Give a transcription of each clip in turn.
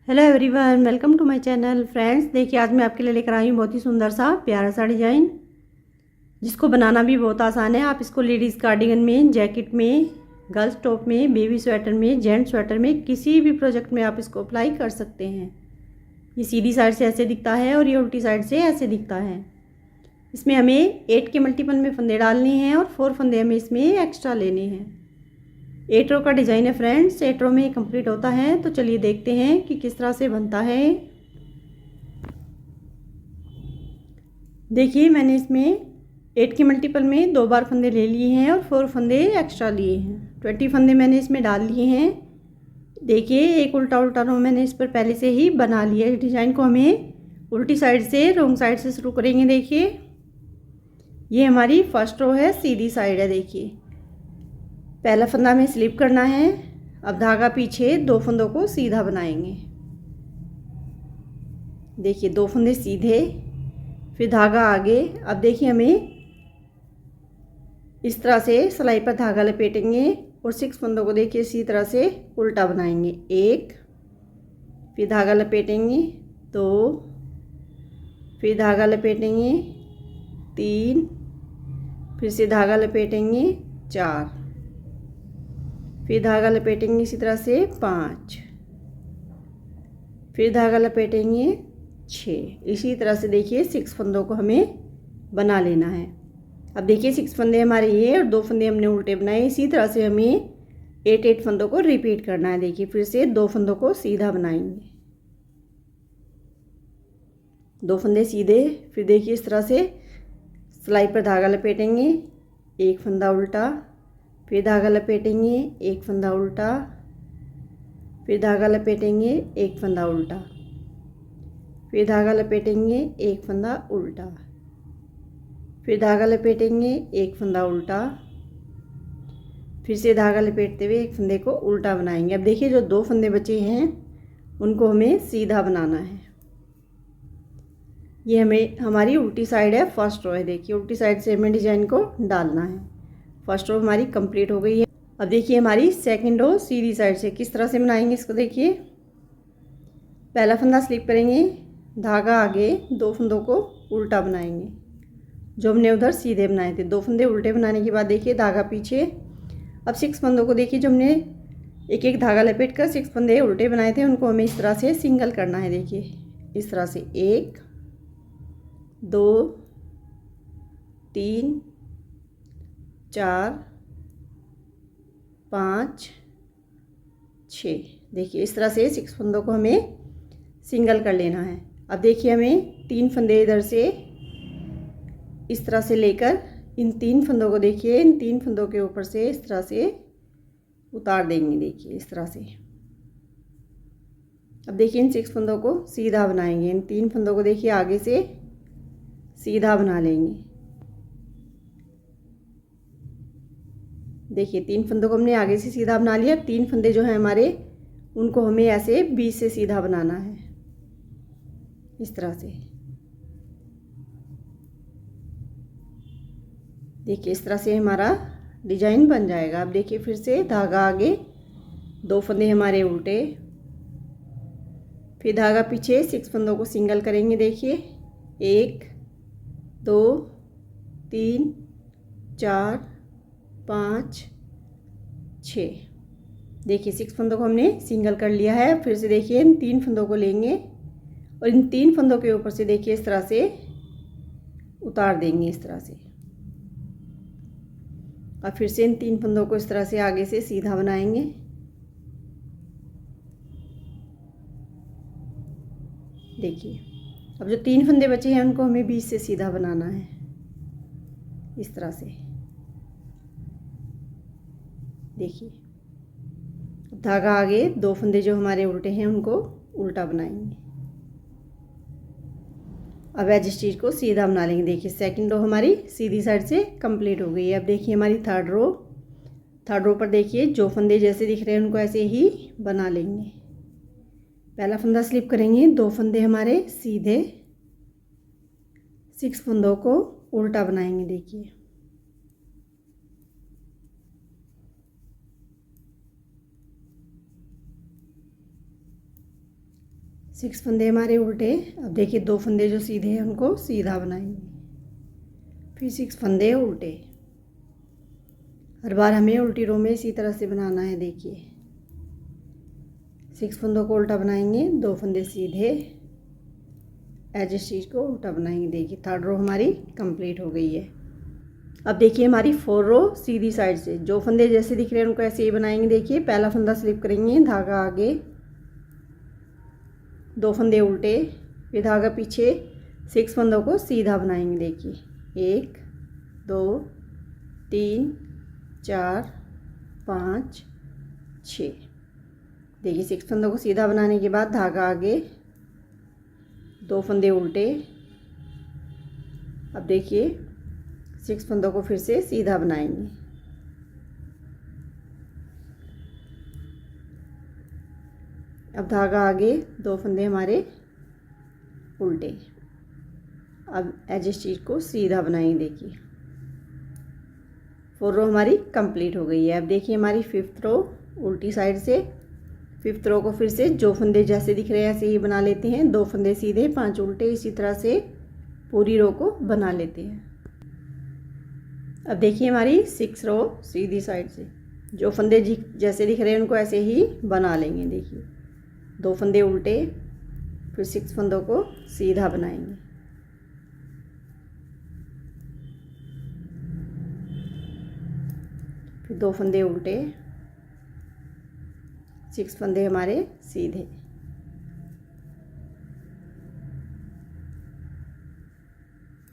Hello everyone, welcome to my channel. Friends, देखिए आज मैं आपके लिए लेकर आई हूँ बहुत ही सुंदर सा प्यारा सा डिज़ाइन, जिसको बनाना भी बहुत आसान है। आप इसको लेडीज़ कार्डिगन में, जैकेट में, गर्ल्स टॉप में, बेबी स्वेटर में, जेंट्स स्वेटर में, किसी भी प्रोजेक्ट में आप इसको अप्लाई कर सकते हैं। ये सीधी साइड से ऐसे दिखता है और ये उल्टी साइड से ऐसे दिखता है। इसमें हमें 8 के मल्टीपल में फंदे डालने हैं और 4 फंदे हमें इसमें एक्स्ट्रा लेने हैं। 8 रो का डिज़ाइन है फ्रेंड्स, 8 रो में कंप्लीट होता है। तो चलिए देखते हैं कि किस तरह से बनता है। देखिए मैंने इसमें 8 के मल्टीपल में 2 बार फंदे ले लिए हैं और 4 फंदे एक्स्ट्रा लिए हैं। 20 फंदे मैंने इसमें डाल लिए हैं। देखिए एक उल्टा उल्टा रो मैंने इस पर पहले से ही बना लिया है। डिज़ाइन को हमें उल्टी साइड से, रॉन्ग साइड से शुरू करेंगे। देखिए ये हमारी फर्स्ट रो है, सीधी साइड है। देखिए पहला फंदा हमें स्लिप करना है। अब धागा पीछे 2 फंदों को सीधा बनाएंगे। देखिए 2 फंदे सीधे, फिर धागा आगे। अब देखिए हमें इस तरह से सिलाई पर धागा लपेटेंगे और 6 फंदों को देखिए इसी तरह से उल्टा बनाएंगे। 1, फिर धागा लपेटेंगे, 2, फिर धागा लपेटेंगे, 3, फिर से धागा लपेटेंगे, 4, फिर धागा लपेटेंगे इसी तरह से 5, फिर धागा लपेटेंगे 6। इसी तरह से देखिए 6 फंदों को हमें बना लेना है। अब देखिए 6 फंदे हमारे ये और 2 फंदे हमने उल्टे बनाए। इसी तरह से हमें 8 फंदों को रिपीट करना है। देखिए फिर से 2 फंदों को सीधा बनाएंगे, 2 फंदे सीधे, फिर देखिए इस तरह से सिलाई पर धागा लपेटेंगे, 1 फंदा उल्टा, फिर धागा लपेटेंगे, 1 फंदा उल्टा, फिर धागा लपेटेंगे, 1 फंदा उल्टा, फिर धागा लपेटेंगे, 1 फंदा उल्टा, फिर धागा लपेटेंगे, 1 फंदा उल्टा, फिर से धागा लपेटते हुए 1 फंदे को उल्टा बनाएंगे। अब देखिए जो 2 फंदे बचे हैं उनको हमें सीधा बनाना है। ये हमें हमारी उल्टी साइड है, फर्स्ट रो है। देखिए उल्टी साइड से हमें डिज़ाइन को डालना है। फर्स्ट रो हमारी कंप्लीट हो गई है। अब देखिए हमारी सेकंड रो सीधी साइड से किस तरह से बनाएंगे इसको। देखिए पहला फंदा स्लिप करेंगे, धागा आगे, 2 फंदों को उल्टा बनाएंगे जो हमने उधर सीधे बनाए थे। 2 फंदे उल्टे बनाने के बाद देखिए धागा पीछे। अब 6 फंदों को देखिए जो हमने एक एक धागा लपेट कर 6 फंदे उल्टे बनाए थे उनको हमें इस तरह से सिंगल करना है। देखिए इस तरह से 1, 2, 3, 4, 5, 6। देखिए इस तरह से 6 फंदों को हमें सिंगल कर लेना है। अब देखिए हमें 3 फंदे इधर से इस तरह से लेकर इन 3 फंदों को देखिए इन 3 फंदों के ऊपर से इस तरह से उतार देंगे। देखिए इस तरह से। अब देखिए इन 6 फंदों को सीधा बनाएंगे। इन 3 फंदों को देखिए आगे से सीधा बना लेंगे। देखिए 3 फंदों को हमने आगे से सीधा बना लिया। 3 फंदे जो हैं हमारे उनको हमें ऐसे बीच से सीधा बनाना है, इस तरह से। देखिए इस तरह से हमारा डिजाइन बन जाएगा। अब देखिए फिर से धागा आगे, 2 फंदे हमारे उल्टे, फिर धागा पीछे, 6 फंदों को सिंगल करेंगे। देखिए 1, 2, 3, 4, 5, 6। देखिए 6 फंदों को हमने सिंगल कर लिया है। फिर से देखिए इन 3 फंदों को लेंगे और इन 3 फंदों के ऊपर से देखिए इस तरह से उतार देंगे, इस तरह से। और फिर से इन 3 फंदों को इस तरह से आगे से सीधा बनाएंगे। देखिए अब जो 3 फंदे बचे हैं उनको हमें बीच से सीधा बनाना है, इस तरह से। देखिए धागा आगे, 2 फंदे जो हमारे उल्टे हैं उनको उल्टा बनाएंगे। अब एज स्टिच को सीधा बना लेंगे। देखिए सेकंड रो हमारी सीधी साइड से कंप्लीट हो गई है। अब देखिए हमारी थर्ड रो पर देखिए जो फंदे जैसे दिख रहे हैं उनको ऐसे ही बना लेंगे। पहला फंदा स्लिप करेंगे, 2 फंदे हमारे सीधे, 6 फंदों को उल्टा बनाएंगे। देखिए 6 फंदे हमारे उल्टे। अब देखिए 2 फंदे जो सीधे हैं उनको सीधा बनाएंगे, फिर 6 फंदे उल्टे। हर बार हमें उल्टी रो में इसी तरह से बनाना है। देखिए 6 फंदों को उल्टा बनाएंगे, 2 फंदे सीधे, एज स्टिच को उल्टा बनाएंगे। देखिए 3rd रो हमारी कंप्लीट हो गई है। अब देखिए हमारी 4 रो सीधी साइड से जो फंदे जैसे दिख रहे हैं उनको ऐसे ही बनाएंगे। देखिए पहला फंदा स्लिप करेंगे, धागा आगे, 2 फंदे उल्टे, फिर धागा पीछे, 6 फंदों को सीधा बनाएंगे। देखिए 1 2 3 4 5 6। देखिए 6 फंदों को सीधा बनाने के बाद धागा आगे, 2 फंदे उल्टे। अब देखिए 6 फंदों को फिर से सीधा बनाएंगे। अब धागा आगे, 2 फंदे हमारे उल्टे। अब एज स्टिच को सीधा बनाएंगे। देखिए 4 रो हमारी कंप्लीट हो गई है। अब देखिए हमारी 5th रो उल्टी साइड से। 5th रो को फिर से जो फंदे जैसे दिख रहे हैं ऐसे ही बना लेते हैं, 2 फंदे सीधे, 5 उल्टे, इसी तरह से पूरी रो को बना लेते हैं। अब देखिए हमारी 6 रो सीधी साइड से जो फंदे जैसे दिख रहे हैं उनको ऐसे ही बना लेंगे। देखिए 2 फंदे उल्टे, फिर 6 फंदों को सीधा बनाएंगे। फिर 2 फंदे उल्टे, 6 फंदे हमारे सीधे।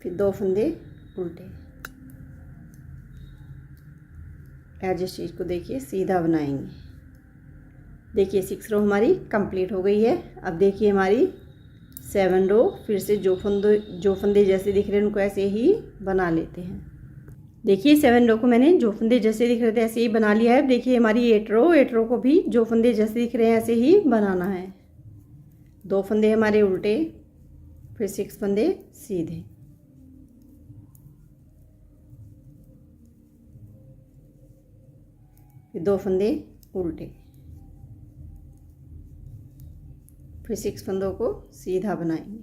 फिर 2 फंदे उल्टे। एज स्टिच को देखिए सीधा बनाएंगे। देखिए 6 रो हमारी कंप्लीट हो गई है। अब देखिए हमारी 7 रो फिर से जो फंदे जैसे दिख रहे हैं उनको ऐसे ही बना लेते हैं। देखिए 7 रो को मैंने जो फंदे जैसे दिख रहे थे ऐसे ही बना लिया है। देखिए हमारी 8 रो को भी जो फंदे जैसे दिख रहे हैं ऐसे ही बनाना है। 2 फंदे हमारे उल्टे, फिर 6 फंदे सीधे। फिर 2 फंदे उल्टे, फिर 6 फंदों को सीधा बनाएंगे।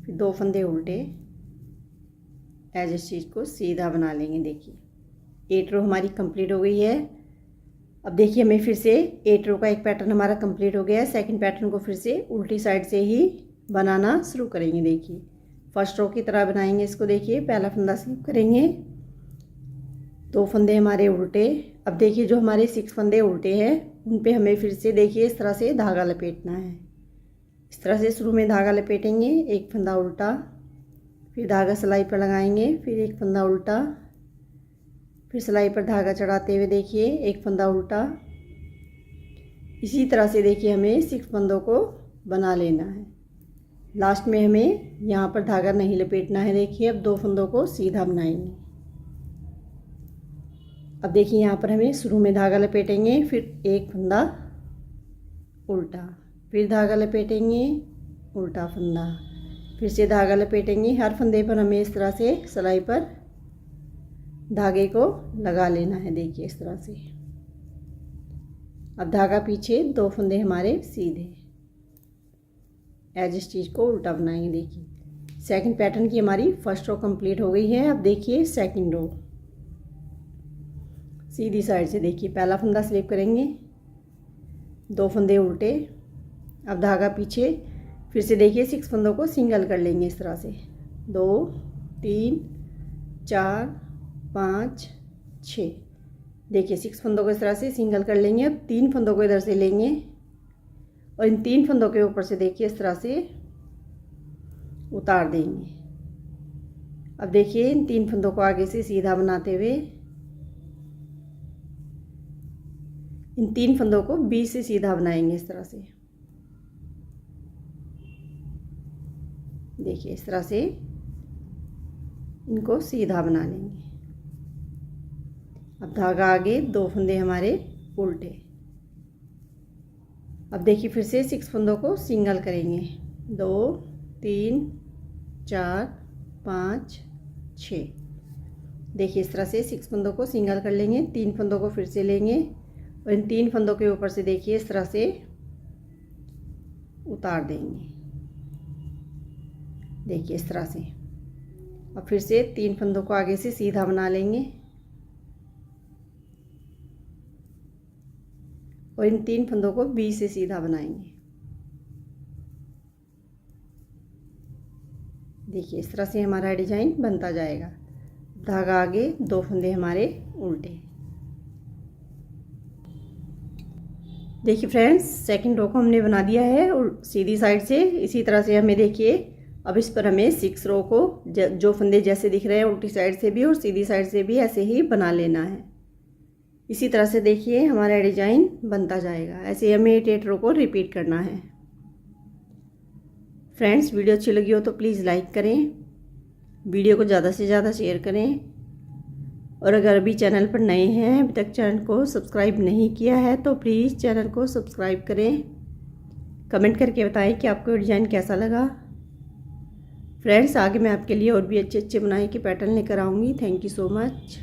फिर 2 फंदे उल्टे, एज स्टिच को सीधा बना लेंगे। देखिए 8 रो हमारी कंप्लीट हो गई है। अब देखिए हमें फिर से 8 रो का एक पैटर्न हमारा कंप्लीट हो गया है। सेकंड पैटर्न को फिर से उल्टी साइड से ही बनाना शुरू करेंगे। देखिए 1st रो की तरह बनाएंगे इसको। देखिए पहला फंदा स्लिप करेंगे, 2 फंदे हमारे उल्टे। अब देखिए जो हमारे 6 फंदे उल्टे हैं उन पे हमें फिर से देखिए इस तरह से धागा लपेटना है। इस तरह से शुरू में धागा लपेटेंगे, 1 फंदा उल्टा, फिर धागा सिलाई पर लगाएंगे, फिर 1 फंदा उल्टा, फिर सिलाई पर धागा चढ़ाते हुए देखिए 1 फंदा उल्टा। इसी तरह से देखिए हमें 6 फंदों को बना लेना है। लास्ट में हमें यहाँ पर धागा नहीं लपेटना है। देखिए अब 2 फंदों को सीधा बनाएंगे। अब देखिए यहाँ पर हमें शुरू में धागा लपेटेंगे, फिर 1 फंदा उल्टा, फिर धागा लपेटेंगे, उल्टा फंदा, फिर से धागा लपेटेंगे। हर फंदे पर हमें इस तरह से सिलाई पर धागे को लगा लेना है। देखिए इस तरह से। अब धागा पीछे, 2 फंदे हमारे सीधे, एज स्टिच को उल्टा बनाएंगे। देखिए सेकंड पैटर्न की हमारी 1st रो कंप्लीट हो गई है। अब देखिए 2nd रो सीधी साइड से। देखिए पहला फंदा स्लिप करेंगे, 2 फंदे उल्टे, अब धागा पीछे, फिर से देखिए 6 फंदों को सिंगल कर लेंगे इस तरह से। 2 3 4 5 6। देखिए 6 फंदों को इस तरह से सिंगल कर लेंगे। अब 3 फंदों को इधर से लेंगे और इन 3 फंदों के ऊपर से देखिए इस तरह से उतार देंगे। अब देखिए इन 3 फंदों को आगे से सीधा बनाते हुए इन 3 फंदों को बीच से सीधा बनाएंगे इस तरह से। देखिए इस तरह से इनको सीधा बना लेंगे। अब धागा आगे, 2 फंदे हमारे उल्टे। अब देखिए फिर से 6 फंदों को सिंगल करेंगे, 2 3 4 5 6। देखिए इस तरह से 6 फंदों को सिंगल कर लेंगे, 3 फंदों को फिर से लेंगे और इन 3 फंदों के ऊपर से देखिए इस तरह से उतार देंगे। देखिए इस तरह से। अब फिर से 3 फंदों को आगे से सीधा बना लेंगे और इन 3 फंदों को बीच से सीधा बनाएंगे। देखिए इस तरह से हमारा डिजाइन बनता जाएगा। धागा आगे, 2 फंदे हमारे उल्टे। देखिए फ्रेंड्स, सेकंड रो को हमने बना दिया है और सीधी साइड से। इसी तरह से हमें देखिए अब इस पर हमें 6 रो को जो फंदे जैसे दिख रहे हैं उल्टी साइड से भी और सीधी साइड से भी ऐसे ही बना लेना है। इसी तरह से देखिए हमारा डिजाइन बनता जाएगा। ऐसे ही हमें 8 रो को रिपीट करना है। फ्रेंड्स, वीडियो अच्छी लगी हो तो प्लीज़ लाइक करें, वीडियो को ज़्यादा से ज़्यादा शेयर करें और अगर अभी चैनल पर नए हैं, अभी तक चैनल को सब्सक्राइब नहीं किया है तो प्लीज़ चैनल को सब्सक्राइब करें। कमेंट करके बताएं कि आपको डिज़ाइन कैसा लगा। फ्रेंड्स, आगे मैं आपके लिए और भी अच्छे अच्छे बुनाई के पैटर्न लेकर आऊँगी। Thank you so much.